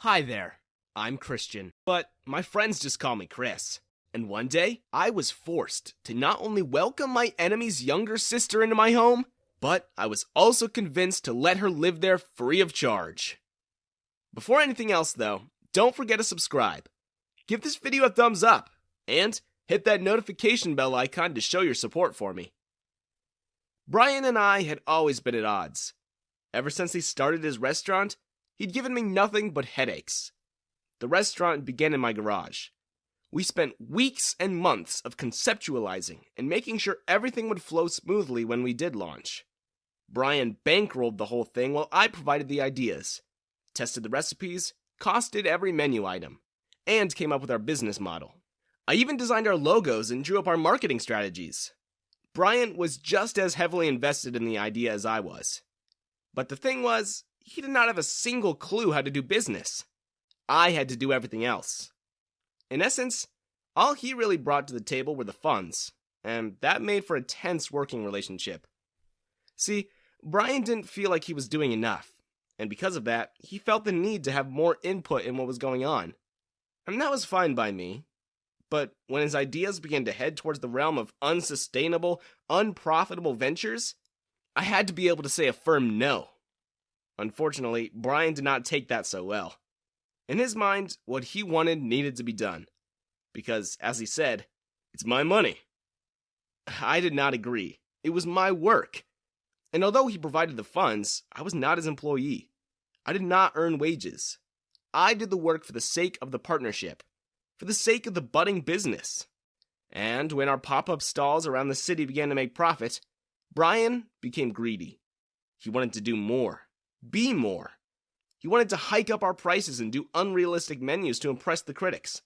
Hi there, I'm Christian, but my friends just call me Chris. And one day, I was forced to not only welcome my enemy's younger sister into my home, but I was also convinced to let her live there free of charge. Before anything else though, don't forget to subscribe. Give this video a thumbs up, and hit that notification bell icon to show your support for me. Brian and I had always been at odds. Ever since he started his restaurant, he'd given me nothing but headaches. The restaurant began in my garage. We spent weeks and months of conceptualizing and making sure everything would flow smoothly when we did launch. Brian bankrolled the whole thing while I provided the ideas, tested the recipes, costed every menu item, and came up with our business model. I even designed our logos and drew up our marketing strategies. Brian was just as heavily invested in the idea as I was. But the thing was, he did not have a single clue how to do business. I had to do everything else. In essence, all he really brought to the table were the funds, and that made for a tense working relationship. See, Brian didn't feel like he was doing enough, and because of that, he felt the need to have more input in what was going on. And that was fine by me. But when his ideas began to head towards the realm of unsustainable, unprofitable ventures, I had to be able to say a firm no. Unfortunately, Brian did not take that so well. In his mind, what he wanted needed to be done. Because, as he said, it's my money. I did not agree. It was my work. And although he provided the funds, I was not his employee. I did not earn wages. I did the work for the sake of the partnership, for the sake of the budding business. And when our pop-up stalls around the city began to make profit, Brian became greedy. He wanted to do more, be more. He wanted to hike up our prices and do unrealistic menus to impress the critics.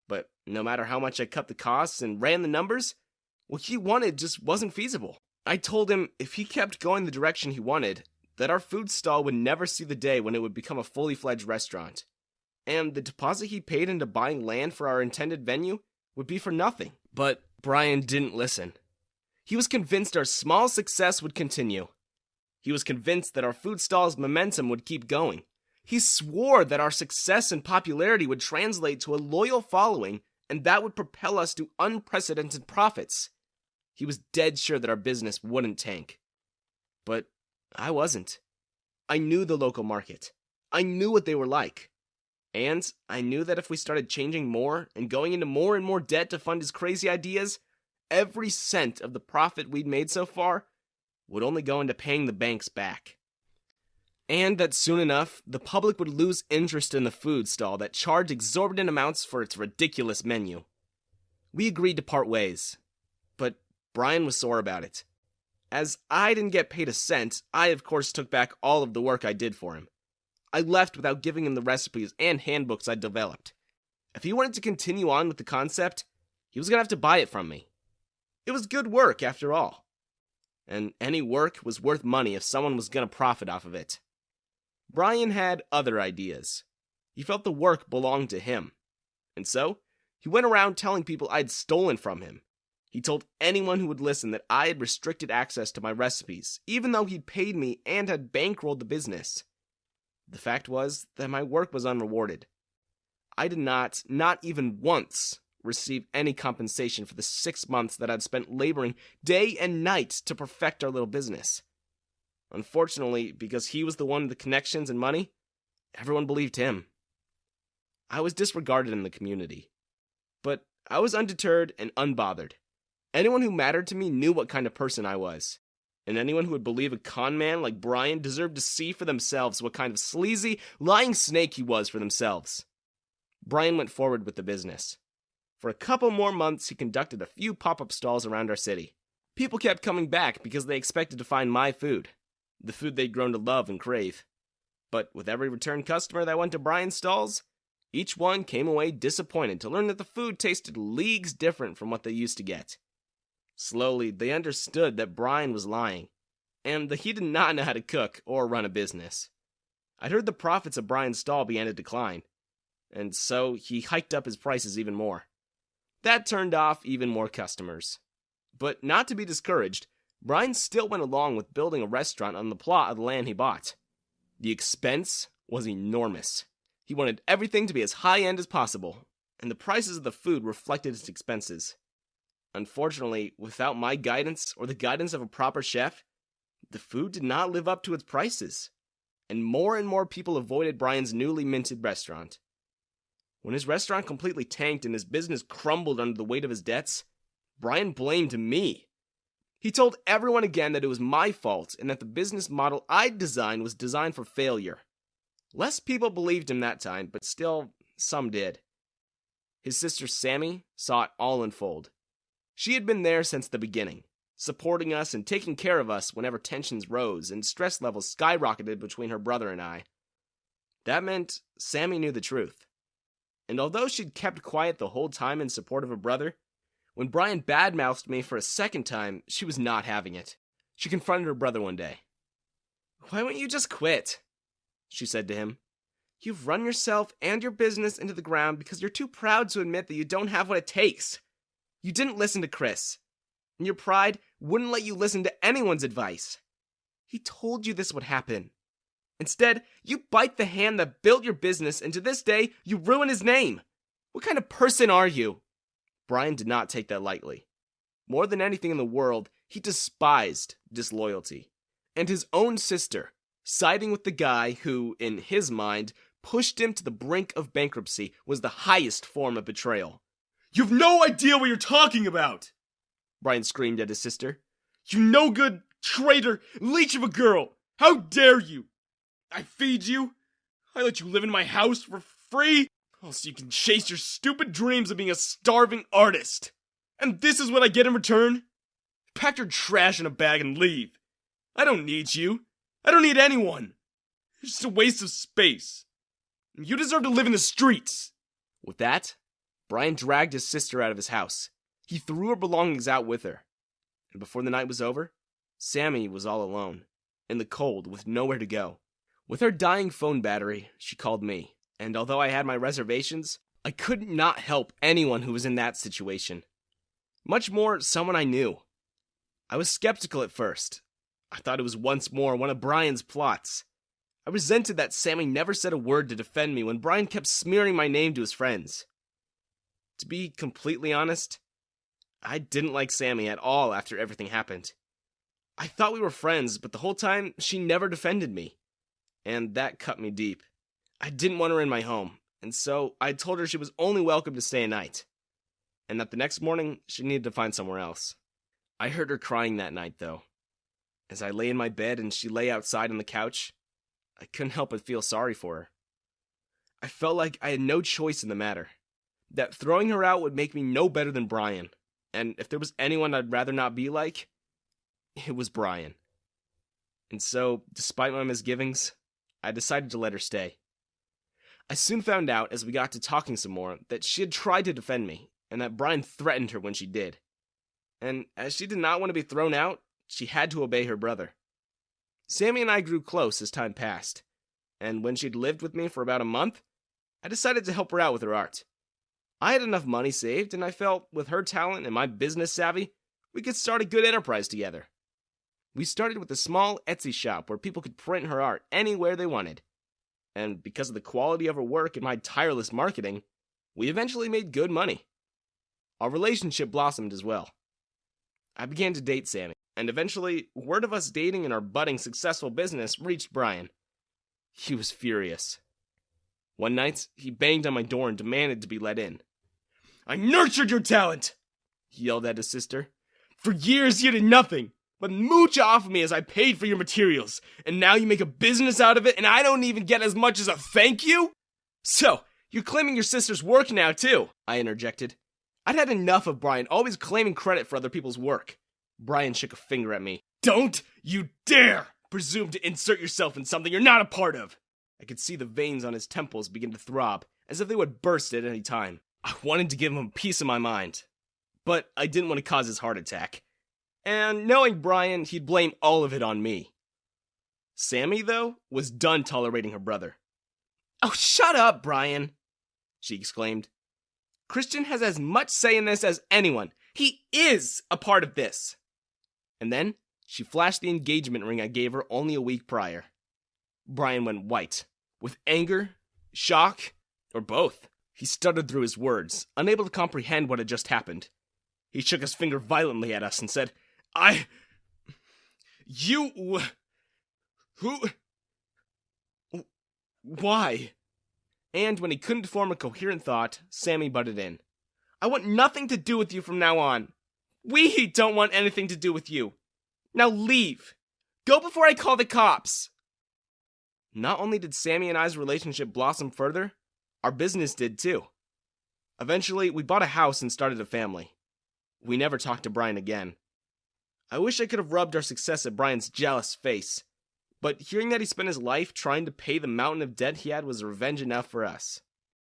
But no matter how much I cut the costs and ran the numbers, what he wanted just wasn't feasible. I told him if he kept going the direction he wanted, that our food stall would never see the day when it would become a fully fledged restaurant. And the deposit he paid into buying land for our intended venue would be for nothing. But Brian didn't listen. He was convinced our small success would continue. He was convinced that our food stall's momentum would keep going. He swore that our success and popularity would translate to a loyal following, and that would propel us to unprecedented profits. He was dead sure that our business wouldn't tank. But I wasn't. I knew the local market. I knew what they were like. And I knew that if we started changing more and going into more and more debt to fund his crazy ideas, every cent of the profit we'd made so far would only go into paying the banks back. And that soon enough, the public would lose interest in the food stall that charged exorbitant amounts for its ridiculous menu. We agreed to part ways, but Brian was sore about it. As I didn't get paid a cent, I of course took back all of the work I did for him. I left without giving him the recipes and handbooks I'd developed. If he wanted to continue on with the concept, he was going to have to buy it from me. It was good work, after all. And any work was worth money if someone was going to profit off of it. Brian had other ideas. He felt the work belonged to him. And so, he went around telling people I'd stolen from him. He told anyone who would listen that I had restricted access to my recipes, even though he'd paid me and had bankrolled the business. The fact was that my work was unrewarded. I did not even once, receive any compensation for the 6 months that I'd spent laboring day and night to perfect our little business. Unfortunately, because he was the one with the connections and money, everyone believed him. I was disregarded in the community. But I was undeterred and unbothered. Anyone who mattered to me knew what kind of person I was. And anyone who would believe a con man like Brian deserved to see for themselves what kind of sleazy, lying snake he was for themselves. Brian went forward with the business. For a couple more months, he conducted a few pop-up stalls around our city. People kept coming back because they expected to find my food, the food they'd grown to love and crave. But with every return customer that went to Brian's stalls, each one came away disappointed to learn that the food tasted leagues different from what they used to get. Slowly, they understood that Brian was lying, and that he did not know how to cook or run a business. I'd heard the profits of Brian's stall began to decline, and so he hiked up his prices even more. That turned off even more customers. But not to be discouraged, Brian still went along with building a restaurant on the plot of the land he bought. The expense was enormous. He wanted everything to be as high-end as possible, and the prices of the food reflected his expenses. Unfortunately, without my guidance or the guidance of a proper chef, the food did not live up to its prices, and more people avoided Brian's newly minted restaurant. When his restaurant completely tanked and his business crumbled under the weight of his debts, Brian blamed me. He told everyone again that it was my fault and that the business model I'd designed was designed for failure. Less people believed him that time, but still, some did. His sister Sammy saw it all unfold. She had been there since the beginning, supporting us and taking care of us whenever tensions rose and stress levels skyrocketed between her brother and I. That meant Sammy knew the truth. And although she'd kept quiet the whole time in support of her brother, when Brian badmouthed me for a second time, she was not having it. She confronted her brother one day. "Why won't you just quit?" she said to him. "You've run yourself and your business into the ground because you're too proud to admit that you don't have what it takes. You didn't listen to Chris, and your pride wouldn't let you listen to anyone's advice. He told you this would happen. Instead, you bite the hand that built your business, and to this day, you ruin his name. What kind of person are you?" Brian did not take that lightly. More than anything in the world, he despised disloyalty. And his own sister, siding with the guy who, in his mind, pushed him to the brink of bankruptcy, was the highest form of betrayal. "You've no idea what you're talking about!" Brian screamed at his sister. "You no-good, traitor, leech of a girl! How dare you! I feed you, I let you live in my house for free, so you can chase your stupid dreams of being a starving artist. And this is what I get in return? Pack your trash in a bag and leave. I don't need you. I don't need anyone. You're just a waste of space. You deserve to live in the streets." With that, Brian dragged his sister out of his house. He threw her belongings out with her. And before the night was over, Sammy was all alone, in the cold, with nowhere to go. With her dying phone battery, she called me. And although I had my reservations, I could not help anyone who was in that situation. Much more, someone I knew. I was skeptical at first. I thought it was once more one of Brian's plots. I resented that Sammy never said a word to defend me when Brian kept smearing my name to his friends. To be completely honest, I didn't like Sammy at all after everything happened. I thought we were friends, but the whole time, she never defended me. And that cut me deep. I didn't want her in my home, and so I told her she was only welcome to stay a night, and that the next morning she needed to find somewhere else. I heard her crying that night, though. As I lay in my bed and she lay outside on the couch, I couldn't help but feel sorry for her. I felt like I had no choice in the matter, that throwing her out would make me no better than Brian, and if there was anyone I'd rather not be like, it was Brian. And so, despite my misgivings, I decided to let her stay. I soon found out, as we got to talking some more, that she had tried to defend me, and that Brian threatened her when she did. And as she did not want to be thrown out, she had to obey her brother. Sammy and I grew close as time passed, and when she'd lived with me for about a month, I decided to help her out with her art. I had enough money saved, and I felt, with her talent and my business savvy, we could start a good enterprise together. We started with a small Etsy shop where people could print her art anywhere they wanted. And because of the quality of her work and my tireless marketing, we eventually made good money. Our relationship blossomed as well. I began to date Sammy, and eventually, word of us dating and our budding successful business reached Brian. He was furious. One night, he banged on my door and demanded to be let in. "I nurtured your talent," he yelled at his sister. "For years you did nothing but mooch off of me as I paid for your materials, and now you make a business out of it and I don't even get as much as a thank you? So, you're claiming your sister's work now too," I interjected. I'd had enough of Brian always claiming credit for other people's work. Brian shook a finger at me. "Don't you dare presume to insert yourself in something you're not a part of." I could see the veins on his temples begin to throb, as if they would burst at any time. I wanted to give him a piece of my mind, but I didn't want to cause his heart attack. And knowing Brian, he'd blame all of it on me. Sammy, though, was done tolerating her brother. "Oh, shut up, Brian," she exclaimed. "Christian has as much say in this as anyone. He is a part of this." And then she flashed the engagement ring I gave her only a week prior. Brian went white, with anger, Shock? Or both? He stuttered through his words, unable to comprehend what had just happened. He shook his finger violently at us and said, You... Who... Why? And when he couldn't form a coherent thought, Sammy butted in. I want nothing to do with you from now on. We don't want anything to do with you. Now leave. Go before I call the cops. Not only did Sammy and I's relationship blossom further, our business did too. Eventually, we bought a house and started a family. We never talked to Brian again. I wish I could have rubbed our success at Brian's jealous face, but hearing that he spent his life trying to pay the mountain of debt he had was revenge enough for us.